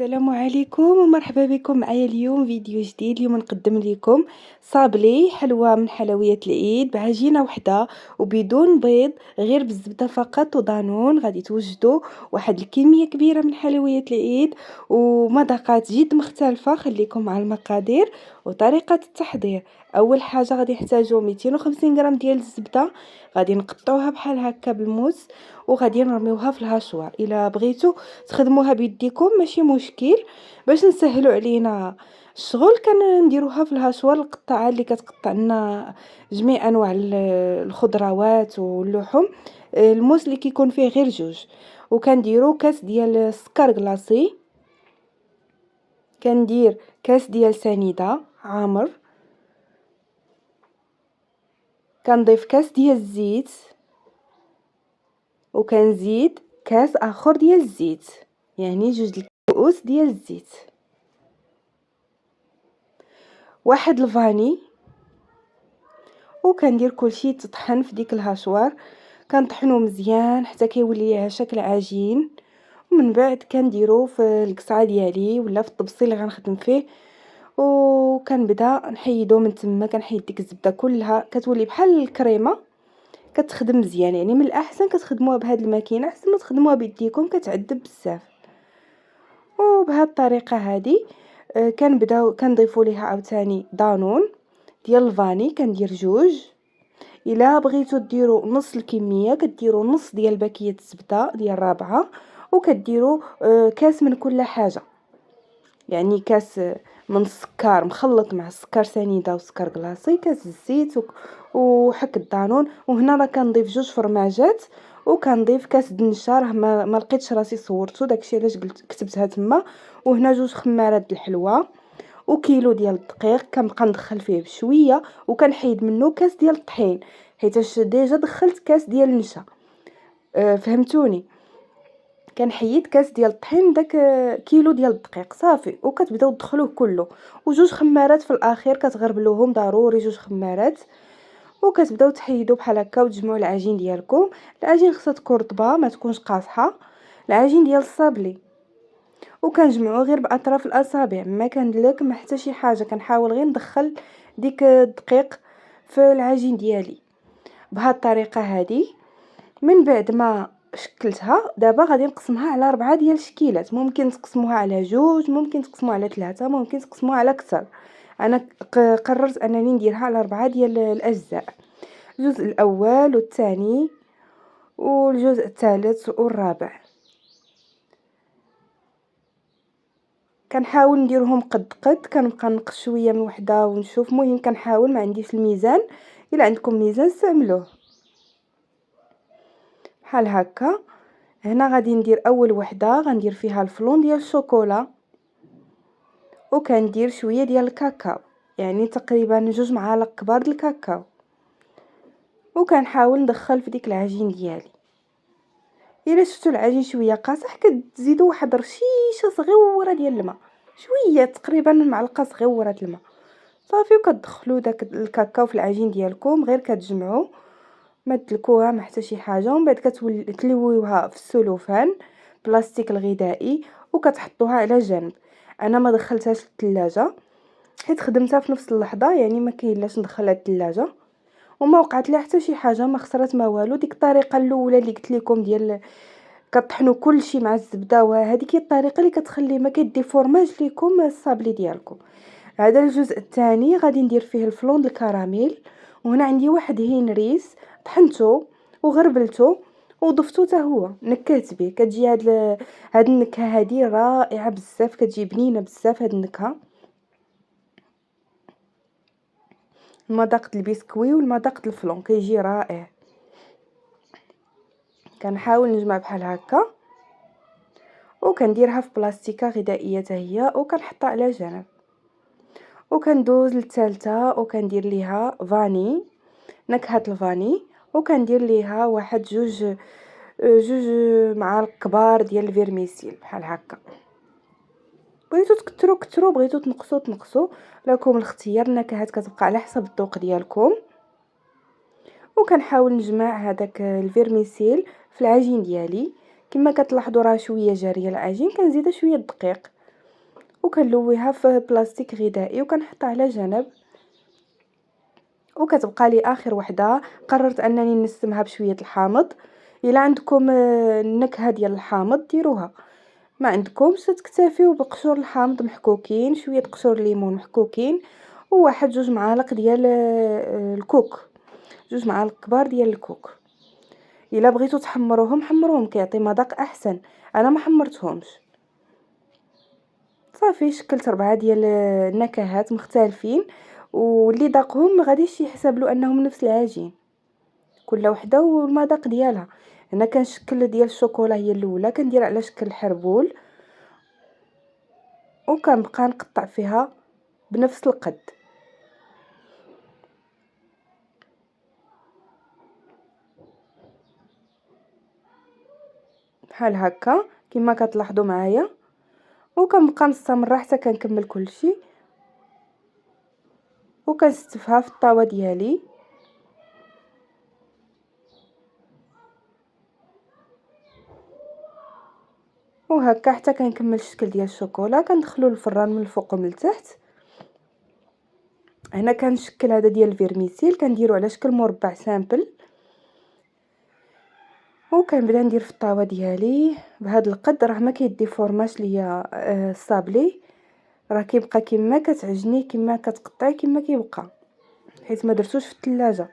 السلام عليكم ومرحبا بكم معايا اليوم فيديو جديد. اليوم نقدم لكم صابلي حلوة من حلويات العيد بعجينة وحدة وبدون بيض، غير بالزبدة فقط ودانون. غادي توجدوا واحد الكمية كبيرة من حلويات العيد ومذاقات جد مختلفة. خليكم مع المقادير وطريقة التحضير. اول حاجة غادي نحتاجو 250 غرام ديال الزبدة، غادي نقطعوها بحال هكا بالموس وغادي نرميوها في الهاشوار. الا بغيتو تخدموها بيديكم ماشي مشكل، باش نسهلوا علينا الشغل كنديروها في الهاشوار. القطعه اللي كتقطع لنا جميع انواع الخضروات واللحوم. الموس اللي كيكون فيه غير جوج. وكنديروا كاس ديال السكر كلاصي، كندير كاس ديال سنيده عامر، كنضيف كاس ديال الزيت، وكنزيد كاس اخر ديال الزيت، يعني جوج الكؤوس ديال الزيت، واحد الفاني. وكندير كلشي يتطحن في ديك الهاشوار، كنطحنو مزيان حتى كيولي ليها شكل عجين. ومن بعد كنديرو في القصعه ديالي ولا في الطبسيل اللي غنخدم فيه، وكنبدا نحيدو من تما. كنحيد ديك الزبده كلها كتولي بحال الكريمه، كتخدم مزيان. يعني من الاحسن كتخدموها بهاد الماكينه احسن ما تخدموها بيديكم، كتعذب بزاف. وبهاد الطريقه هادي كنبداو كنضيفوا ليها عاوتاني دانون ديال الفاني، كندير جوج. الا بغيتو ديروا نص الكميه كديروا نص ديال باكيه الزبده ديال رابعه، وكديروا كاس من كل حاجه، يعني كاس من السكر مخلط مع السكر سنيده وسكر كلاصي، كاس الزيت وحك الدانون. وهنا راه كنضيف جوج فرماجات، وكنضيف كاس دنشه. راه ما لقيتش راسي صورته، داكشي علاش قلت كتبتها تما. وهنا جوج خمارات د الحلوى وكيلو ديال الدقيق. كنبقى ندخل فيه بشويه وكنحيد منه كاس ديال الطحين، حيتاش ديجا دخلت كاس ديال النشا. فهمتوني؟ كنحيد كاس ديال الطحين داك كيلو ديال الدقيق صافي، وكتبداو تدخلوه كله. وجوج خمارات في الاخير كتغربلوهم ضروري، جوج خمارات. وكتبداو تحيدوا بحال هكا وتجمعوا العجين ديالكم. العجين خصها تكون رطبه ما تكونش قاصحه، العجين ديال الصابلي. وكنجمعوه غير باطراف الاصابع، ما كندلك ما حتى شي حاجه. كنحاول غير ندخل ديك الدقيق في العجين ديالي بهاد الطريقه هادي. من بعد ما شكلتها دابا غادي نقسمها على 4 ديال الشكيلات. ممكن تقسموها على جوج، ممكن تقسموها على 3، ممكن تقسموها على اكثر. انا قررت انني نديرها على 4 ديال الاجزاء: الجزء الاول والثاني والجزء الثالث والرابع. كنحاول نديرهم قد كنبقى نقص شويه من وحده ونشوف. المهم كنحاول، ما عنديش الميزان، الا عندكم ميزان استعملوه بحال هكا. هنا غادي ندير اول وحده غندير فيها الفلون ديال الشوكولا، وكندير شويه ديال الكاكاو، يعني تقريبا 2 معالق كبار ديال الكاكاو. وكنحاول ندخل في ديك العجين ديالي. الا شفتوا العجين شويه قاصح كتزيدوا واحد رشيشه صغيره ديال الماء، شويه تقريبا معلقه صغيره د الماء صافي. وكتدخلوا داك الكاكاو في العجين ديالكم، غير كتجمعوا ما تدلكوها ما حتى شي حاجه. ومن بعد كتلويوها في السلوفان بلاستيك الغذائي وكتحطوها على جنب. انا ما دخلتهاش للثلاجه حيت خدمتها في نفس اللحظه، يعني ما كاينلاش ندخلها للثلاجه. وما وقعت لها حتى شي حاجه، ما خسرت ما والو. ديك الطريقه الاولى اللي قلت لكم ديال كطحنوا كلشي مع الزبده، وهذيك هي الطريقه اللي كتخلي ما كيديفورماج لكم الصابلي ديالكم. هذا الجزء الثاني غادي ندير فيه الفلون الكراميل. وهنا عندي واحد هينريس طحنته وغربلته وضفتو حتى هو، نكهت به. كتجي هاد النكهه هذه رائعه بزاف، كتجي بنينه بزاف هاد النكهه. المذاق البسكوي والمذاق الفلون كيجي رائع. كنحاول نجمع بحال هكا وكنديرها في بلاستيكه غذائيه حتى هي وكنحطها على جنب. وكندوز للثالثه وكندير ليها فاني، نكهه الفاني. وكندير ليها واحد جوج معالق كبار ديال الفيرميسيل بحال هكا. بغيتو تكثروا كثروا، بغيتو تنقصوا تنقصوا، لكم الاختيار. النكهات كتبقى على حسب الذوق ديالكم. وكنحاول نجمع هذاك الفيرميسيل في العجين ديالي. كما كتلاحظوا راه شويه جاريه العجين، كنزيد شويه الدقيق وكنلويها في بلاستيك غذائي وكنحطها على جنب. وكتبقى لي اخر وحده قررت انني نسمها بشويه الحامض. الا عندكم النكهه ديال الحامض ديروها، ما عندكمش تكتفيو بقشور الحامض محكوكين، شويه قشور ليمون محكوكين، وواحد جوج معالق ديال الكوك، جوج معالق كبار ديال الكوك. الا بغيتو تحمروهم حمروهم، كيعطي مذاق احسن. انا ما حمرتهمش. صافي شكلت 4 ديال النكهات مختلفين، واللي ذاقهم ما غاديش يحسب له انهم نفس العجين، كل وحده والمذاق ديالها. هنا كنشكل ديال الشوكولا هي الاولى، كندير على شكل حربول، وكنبقى نقطع فيها بنفس القد بحال هكا كما كتلاحظوا معايا. وكنبقى مستمره حتى كنكمل كلشي، وكنستفها في الطاوه ديالي. وهكا حتى كنكمل الشكل ديال الشوكولا، كندخلو للفران من الفوق ومن التحت. هنا كنشكل هذا ديال الفيرميسيل، كنديرو على شكل مربع سامبل، وكنبدا ندير في الطاوه ديالي بهذا القد. راه ما كيديفورماش ليا الصابلي، راه كيبقى كما كتعجنيه، كما كتقطعي كما كيبقى، حيت ما درتوش في الثلاجه،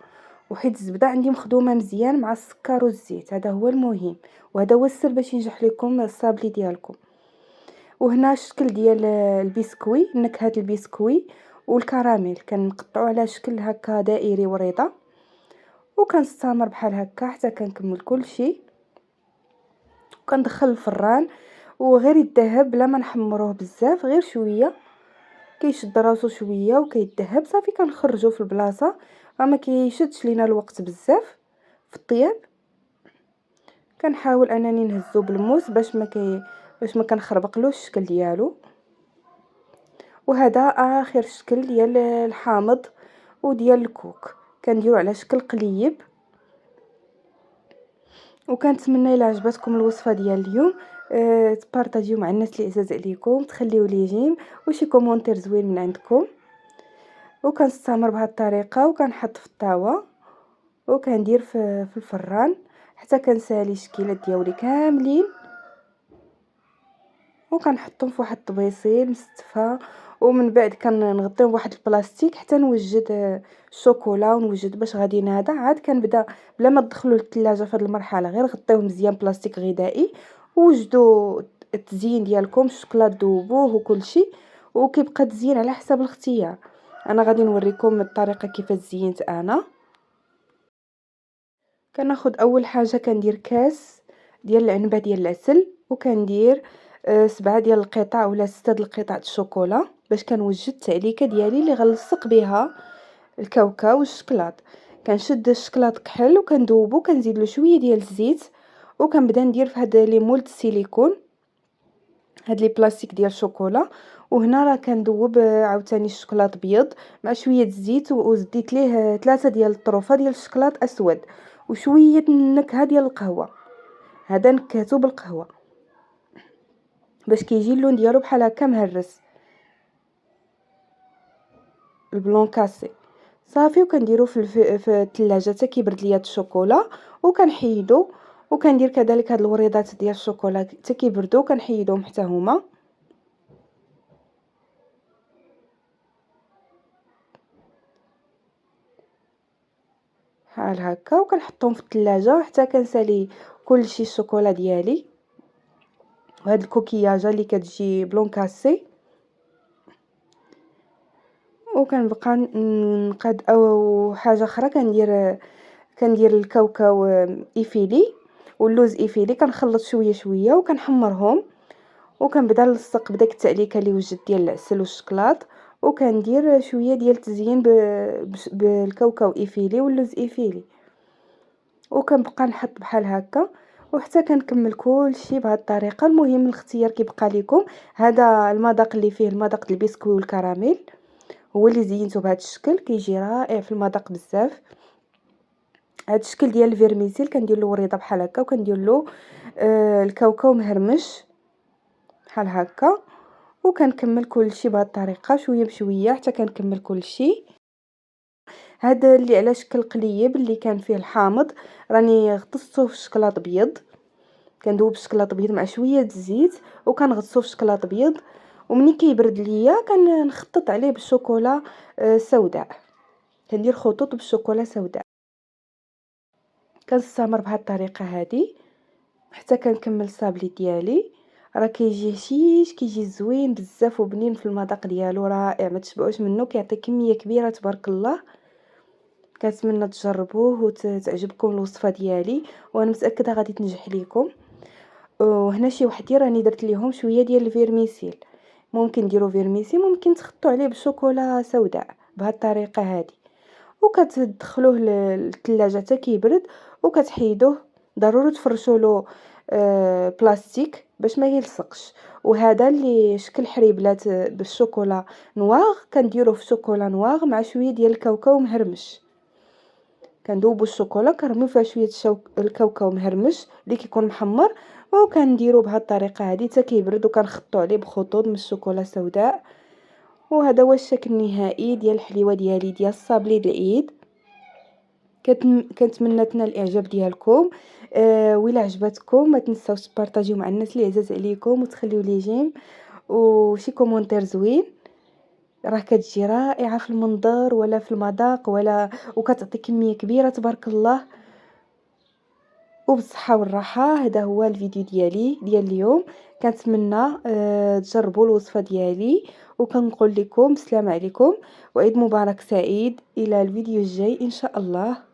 وحيت الزبده عندي مخدومه مزيان مع السكر والزيت. هذا هو المهم، وهذا هو السر باش ينجح لكم الصابلي ديالكم. وهنا الشكل ديال البسكوي، نكهه البسكوي والكراميل كنقطعو على شكل هكا دائري وريضه، وكنستمر بحال هكا حتى كنكمل كلشي. كندخل الفران وغير يذهب بلا ما نحمروه بزاف، غير شويه كيشد راسو شويه وكيذهب. صافي كنخرجو في البلاصه، ما كيشدش لينا الوقت بزاف في الطياب. كنحاول انني نهزو بالموس باش ما كنخربقلوش الشكل ديالو. وهذا اخر شكل ديال الحامض وديال الكوك، كنديرو على شكل قليب. وكنتمنى الا عجبتكم الوصفه ديال اليوم تبارطاجيو مع الناس اللي عزاز عليكم، تخليو لي جيم وشي كومونتير زوين من عندكم. وكنستمر بهذه الطريقه، وكنحط في الطاوه، وكندير في الفران حتى كنسالي الشكيلات ديالي كاملين، وكنحطهم في واحد الطبيصيل مستفى. ومن بعد كنغطيهم بواحد البلاستيك حتى نوجد الشوكولا ونوجد باش غادي نهضا. عاد كنبدا بلا ما تدخلوا للثلاجه في هذه المرحله، غير غطيوه مزيان بلاستيك غذائي، ووجدوا التزيين ديالكم، الشوكولا ذوبوه وكل شيء، وكيبقى تزيين على حسب الاختيار. انا غادي نوريكم الطريقه كيفاش زينت انا. كناخذ اول حاجه كندير كاس ديال العنبه ديال العسل، وكندير 7 ديال القطع ولا 6 د القطع د الشوكولا، باش كنوجد التعليكه ديالي اللي غنلصق بها الكاوكاو والشكلاط. كنشد الشكلاط كحل وكندوبو، كنزيد له شويه ديال الزيت، وكنبدا ندير في هذا لي مول السيليكون، هاد لي بلاستيك ديال الشوكولا. وهنا راه كندوب عاوتاني الشكلاط بيض مع شويه الزيت، وزديت ليه 3 ديال الطروفه ديال الشكلاط اسود، وشويه النكهه ديال القهوه. هذا نكهته بالقهوه باش كيجي اللون ديالو بحال هكا مهرس، البلون كاسي. صافي وكنديرو في الثلاجه حتى كيبرد ليا الشوكولا، وكنحيدو. وكندير كذلك هاد الوريضات ديال الشوكولا حتى كيبردو، كنحيدهم حتى هما بحال هكا، وكنحطهم في الثلاجه حتى كنسالي كلشي الشوكولا ديالي. وهاد الكوكياجه اللي كتجي بلون كاسي، وكنبقى نقاد. او حاجه اخرى كندير الكاوكاو ايفيلي واللوز ايفيلي، كنخلط شويه شويه وكنحمرهم، وكنبدا نلصق بداك التعليكه اللي وجدت ديال العسل والشكلاط، وكندير شويه ديال التزيين بالكاوكاو ايفيلي واللوز ايفيلي، وكنبقى نحط بحال هكا وحتى كنكمل كلشي بهذه الطريقه. المهم الاختيار كيبقى لكم. هذا المذاق اللي فيه المذاق ديال البسكوي والكراميل هو اللي زينته بهذا الشكل، كيجي رائع في المذاق بزاف. هذا الشكل ديال الفيرميسيل كندير له وريضه بحال هكا، وكندير له الكاوكاو مهرمش بحال هكا، وكنكمل كلشي بهذه الطريقه شويه بشويه حتى كنكمل كلشي. هذا اللي على شكل قليب اللي كان فيه الحامض راني غطسته في الشكلاط ابيض، كندوب الشكلاط ابيض مع شويه الزيت وكنغطسو في الشكلاط ابيض، ومني كيبرد ليا كنخطط عليه بالشوكولا سوداء، كندير خطوط بالشوكولا سوداء. كنستمر بهذه الطريقه هذه حتى كنكمل الصابلي ديالي. راه كيجي هشيش، كيجي زوين بزاف وبنين في المذاق ديالو، رائع ما تشبعوش منه، كيعطي كميه كبيره تبارك الله. كنتمنى تجربوه وتعجبكم الوصفه ديالي، وانا متاكده غادي تنجح ليكم. وهنا شي وحدين راني درت ليهم شويه ديال الفيرميسيل، ممكن ديروا فيرميسي، ممكن تخطوا عليه بالشوكولا سوداء بهذه الطريقه هذه، وكتدخلوه للثلاجه حتى كيبرد وكتحيدوه. ضروري تفرشوا له بلاستيك باش ما يلصقش. وهذا اللي شكل حريبلات بالشوكولا نواغ كنديروه في شوكولا نواغ مع شويه ديال الكاوكاو مهرمش، كندوبوا الشوكولا كنرميو فيها شويه الكاوكاو مهرمش اللي كيكون محمر، وكنديروا بهذه الطريقه هذه حتى كيبرد وكنخطوا عليه بخطوط من الشوكولا سوداء. وهذا هو الشكل النهائي ديال الحليوه ديالي ديال الصابلي د العيد. كنتمنى تنال الاعجاب ديالكم. وإلا عجبتكم ما تنساوش تبارطاجيو مع الناس اللي عزاز عليكم وتخليو لي جيم وشي كومونتير زوين. راه كتجي رائعه في المنظر ولا في المذاق ولا، وكتعطي كميه كبيره تبارك الله وبالصحه والراحه. هذا هو الفيديو ديالي ديال اليوم، كنتمنى تجربوا الوصفه ديالي، وكنقول لكم السلام عليكم وعيد مبارك سعيد. الى الفيديو الجاي ان شاء الله.